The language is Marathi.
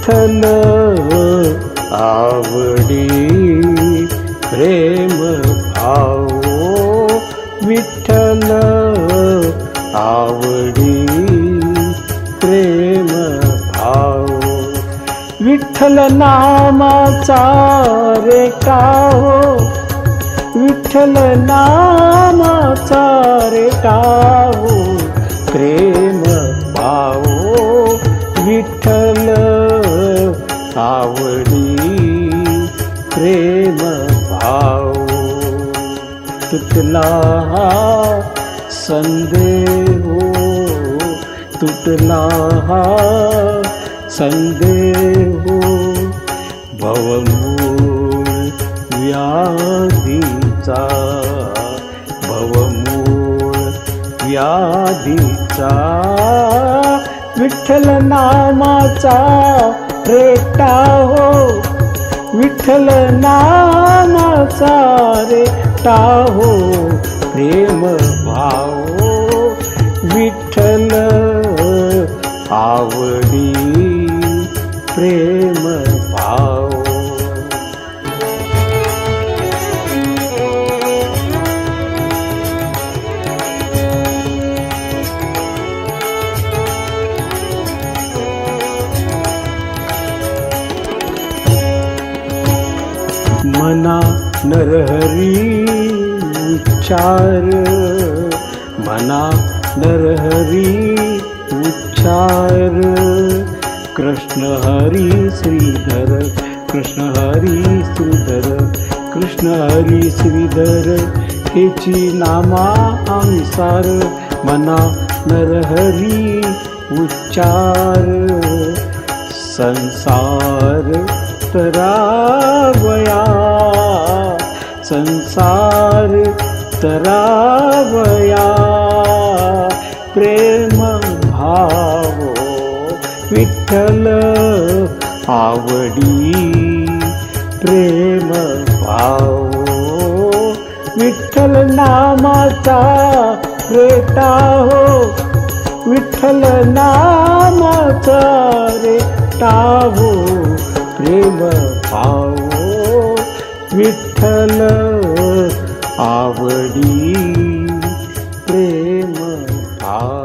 विठ्ठल आवडी प्रेम भाव विठ्ठल आवडी प्रेम भाव विठ्ठल नामाचा रेटाहो विठ्ठल नामाचा रेटाहो प्रेम भाव विठ्ठल आवडी प्रेम भाव तुटला हा संदेह तुटला हा संदेह भवमूळ व्याधीचा भवमूळ व्याधीचा विठ्ठल नामाचा रेटाहो विठ्ठल नामाचा रेटाहो प्रेम भाव विठ्ठल आवडी प्रेम भाव मना नरहरी उच्चार मना नरहरी उच्चार कृष्ण हरी श्रीधर कृष्ण हरी श्रीधर कृष्ण हरी श्रीधर हेची नामा अनुसार मना नरहरी उच्चार संसार तरावया संसार तरावया प्रेम भाव विठ्ठल आवडी प्रेम भाव विठ्ठल नामाचा रेटाहो विठ्ठल नामाचा रेटाहो प्रेम भाव विठ्ठल आवडी प्रेम भाव